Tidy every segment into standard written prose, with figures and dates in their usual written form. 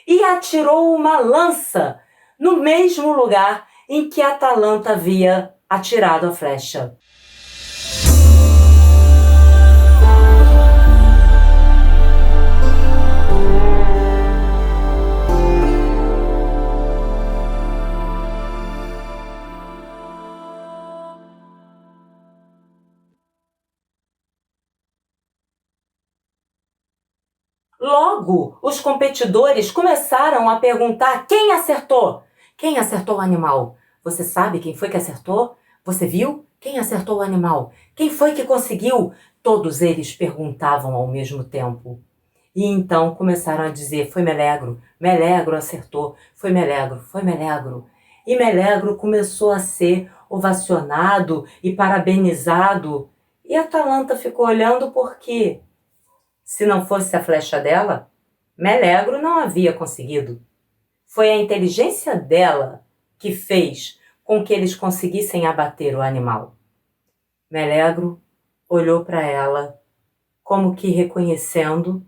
e atirou uma lança no mesmo lugar em que Atalanta havia atirado a flecha. Logo, os competidores começaram a perguntar quem acertou. Quem acertou o animal? Você sabe quem foi que acertou? Você viu? Quem acertou o animal? Quem foi que conseguiu? Todos eles perguntavam ao mesmo tempo. E então começaram a dizer, foi Melegro, Melegro acertou, foi Melegro, foi Melegro. E Melegro começou a ser ovacionado e parabenizado. E Atalanta ficou olhando porque, se não fosse a flecha dela, Melegro não havia conseguido. Foi a inteligência dela que fez com que eles conseguissem abater o animal. Melegro olhou para ela, como que reconhecendo.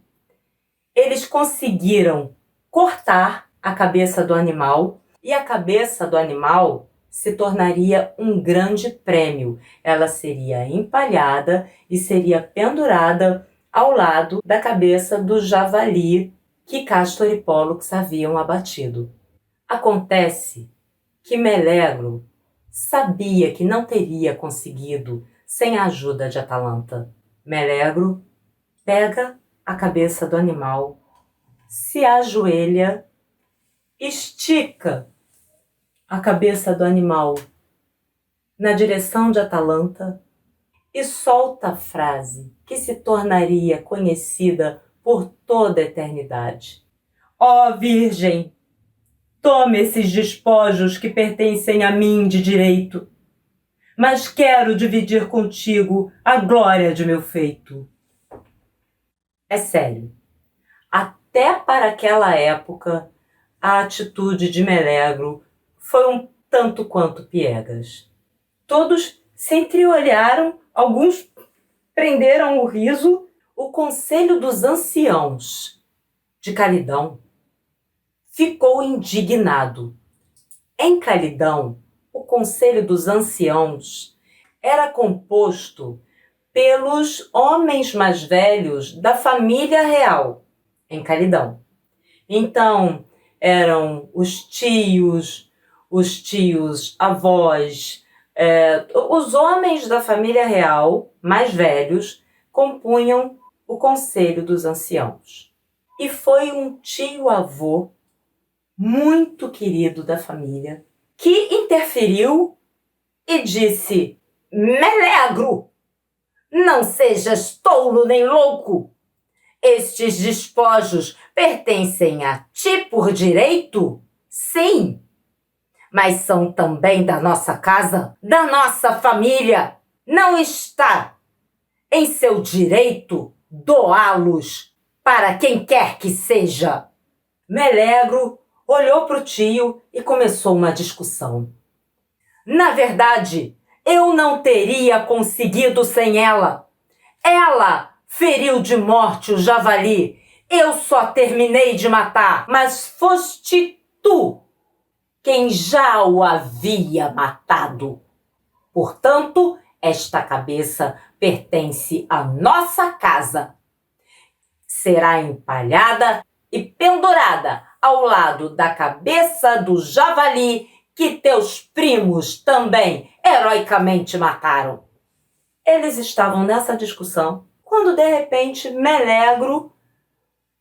Eles conseguiram cortar a cabeça do animal e a cabeça do animal se tornaria um grande prêmio. Ela seria empalhada e seria pendurada ao lado da cabeça do javali que Castor e Pólux haviam abatido. Acontece que Melegro sabia que não teria conseguido sem a ajuda de Atalanta. Melegro pega a cabeça do animal, se ajoelha, estica a cabeça do animal na direção de Atalanta e solta a frase que se tornaria conhecida por toda a eternidade. Ó Virgem, tome esses despojos que pertencem a mim de direito, mas quero dividir contigo a glória de meu feito. É sério, até para aquela época, a atitude de Melegro foi um tanto quanto piegas. Todos se entreolharam, alguns prenderam o riso. O Conselho dos Anciãos de Calidão ficou indignado. Em Calidão, o Conselho dos Anciãos era composto pelos homens mais velhos da família real em Calidão. Então, eram os tios avós, os homens da família real mais velhos compunham o Conselho dos Anciãos. E foi um tio-avô muito querido da família que interferiu e disse: Melegro, não sejas tolo nem louco. Estes despojos pertencem a ti por direito? Sim, mas são também da nossa casa, da nossa família. Não está em seu direito doá-los para quem quer que seja. Melegro olhou para o tio e começou uma discussão. Na verdade, eu não teria conseguido sem ela. Ela feriu de morte o javali. Eu só terminei de matar, mas foste tu quem já o havia matado. Portanto, esta cabeça pertence à nossa casa. Será empalhada e pendurada ao lado da cabeça do javali que teus primos também heroicamente mataram. Eles estavam nessa discussão quando, de repente, Melegro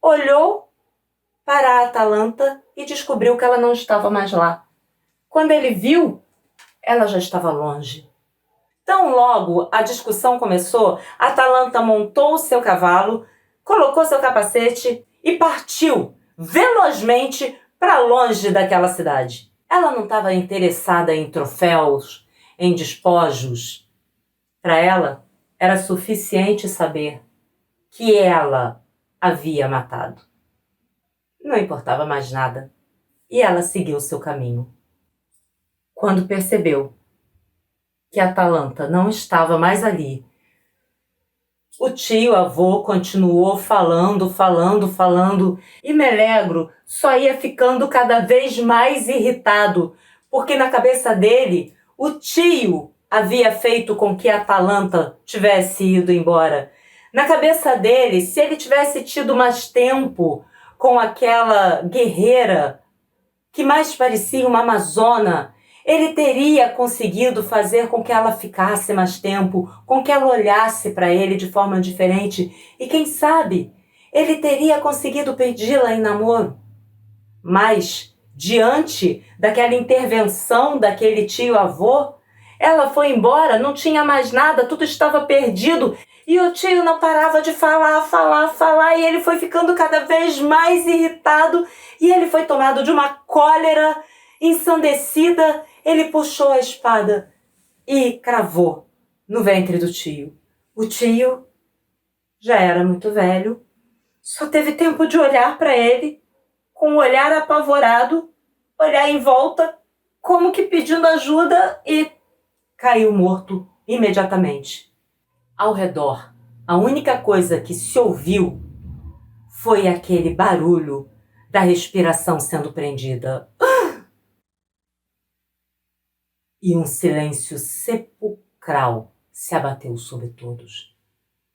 olhou para a Atalanta e descobriu que ela não estava mais lá. Quando ele viu, ela já estava longe. Tão logo a discussão começou, Atalanta montou o seu cavalo, colocou seu capacete e partiu velozmente para longe daquela cidade. Ela não estava interessada em troféus, em despojos. Para ela, era suficiente saber que ela havia matado. Não importava mais nada. E ela seguiu seu caminho. Quando percebeu que Atalanta não estava mais ali, O tio-avô continuou falando, e Melegro só ia ficando cada vez mais irritado, porque na cabeça dele, o tio havia feito com que a Atalanta tivesse ido embora. Na cabeça dele, se ele tivesse tido mais tempo com aquela guerreira que mais parecia uma amazona, ele teria conseguido fazer com que ela ficasse mais tempo, com que ela olhasse para ele de forma diferente e, quem sabe, ele teria conseguido pedi-la em namoro. Mas, diante daquela intervenção daquele tio-avô, ela foi embora, não tinha mais nada, tudo estava perdido. E o tio não parava de falar, e ele foi ficando cada vez mais irritado, e ele foi tomado de uma cólera ensandecida. Ele puxou a espada e cravou no ventre do tio. O tio já era muito velho, só teve tempo de olhar para ele, com um olhar apavorado, olhar em volta, como que pedindo ajuda, e caiu morto imediatamente. Ao redor, a única coisa que se ouviu foi aquele barulho da respiração sendo prendida. E um silêncio sepulcral se abateu sobre todos.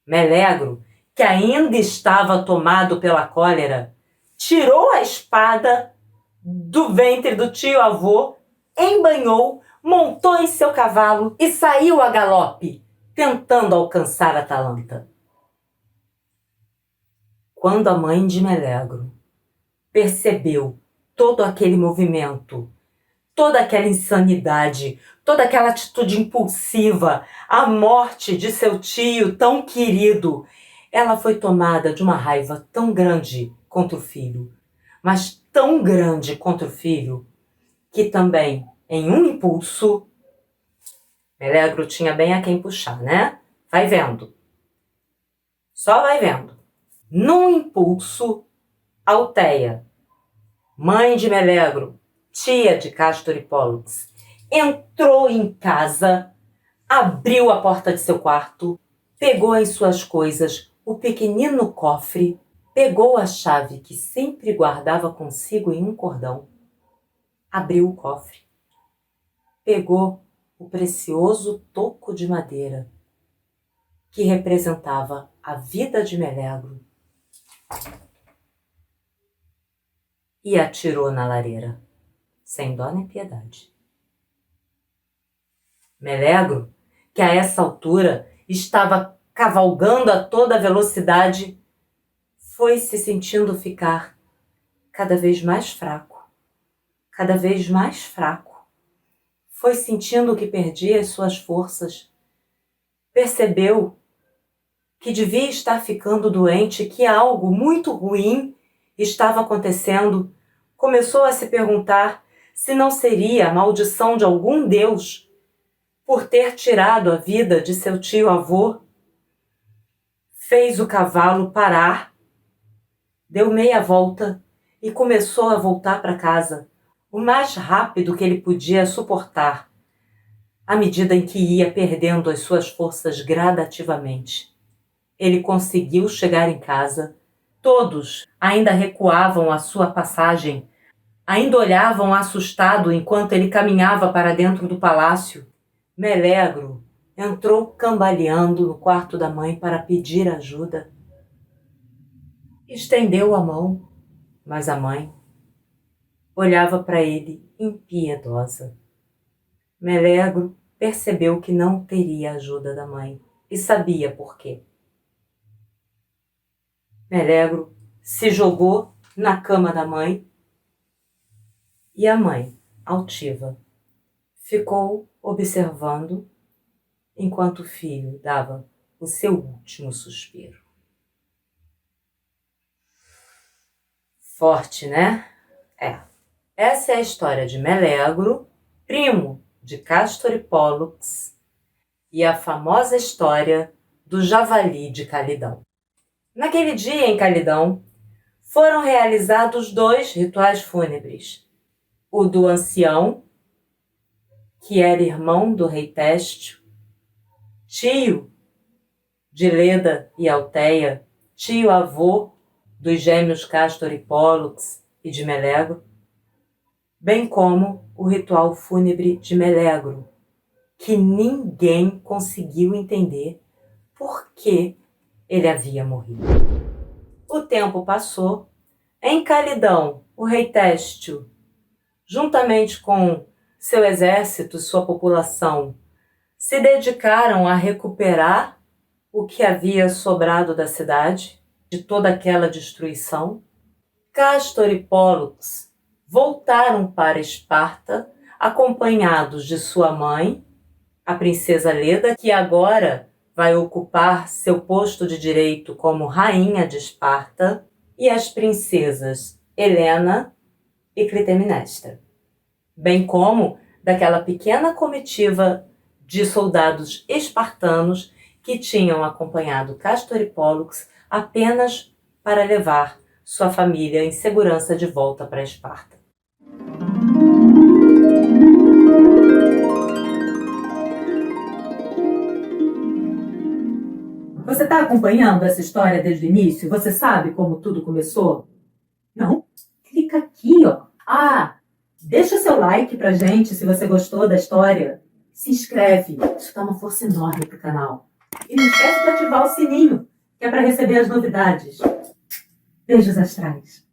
Melegro, que ainda estava tomado pela cólera, tirou a espada do ventre do tio-avô, embanhou, montou em seu cavalo e saiu a galope, tentando alcançar a Atalanta. Quando a mãe de Melegro percebeu todo aquele movimento, toda aquela insanidade, toda aquela atitude impulsiva, a morte de seu tio tão querido, ela foi tomada de uma raiva tão grande contra o filho, mas tão grande contra o filho, que também, em um impulso, Melegro tinha bem a quem puxar, né? Vai vendo. Só vai vendo. Num impulso, Alteia, mãe de Melegro, tia de Castor e Pólux, entrou em casa, abriu a porta de seu quarto, pegou em suas coisas o pequenino cofre, pegou a chave que sempre guardava consigo em um cordão, abriu o cofre, pegou o precioso toco de madeira que representava a vida de Melegro e atirou na lareira, sem dó nem piedade. Melegro, que a essa altura estava cavalgando a toda velocidade, foi se sentindo ficar cada vez mais fraco, cada vez mais fraco. Foi sentindo que perdia as suas forças. Percebeu que devia estar ficando doente, que algo muito ruim estava acontecendo. Começou a se perguntar se não seria a maldição de algum deus por ter tirado a vida de seu tio-avô. Fez o cavalo parar, deu meia volta e começou a voltar para casa, o mais rápido que ele podia suportar, à medida em que ia perdendo as suas forças gradativamente. Ele conseguiu chegar em casa. Todos ainda recuavam à sua passagem, ainda olhavam assustado enquanto ele caminhava para dentro do palácio. Melegro entrou cambaleando no quarto da mãe para pedir ajuda. Estendeu a mão, mas a mãe olhava para ele impiedosa. Melegro percebeu que não teria ajuda da mãe e sabia por quê. Melegro se jogou na cama da mãe e a mãe, altiva, ficou observando enquanto o filho dava o seu último suspiro. Forte, né? Essa é a história de Melegro, primo de Castor e Pólux, e a famosa história do javali de Calidão. Naquele dia em Calidão, foram realizados 2 rituais fúnebres. O do ancião, que era irmão do rei Téstio, tio de Leda e Alteia, tio-avô dos gêmeos Castor e Pólux e de Melegro, bem como o ritual fúnebre de Melegro, que ninguém conseguiu entender por que ele havia morrido. O tempo passou. Em Calidão, o rei Testio, juntamente com seu exército e sua população, se dedicaram a recuperar o que havia sobrado da cidade, de toda aquela destruição. Castor e Pólux voltaram para Esparta, acompanhados de sua mãe, a princesa Leda, que agora vai ocupar seu posto de direito como rainha de Esparta, e as princesas Helena e Clitemnestra, bem como daquela pequena comitiva de soldados espartanos que tinham acompanhado Castor e Pólux apenas para levar sua família em segurança de volta para Esparta. Você está acompanhando essa história desde o início? Você sabe como tudo começou? Não? Clica aqui, ó. Deixa seu like pra gente se você gostou da história. Se inscreve, isso dá uma força enorme pro canal. E não esquece de ativar o sininho, que é para receber as novidades. Beijos astrais.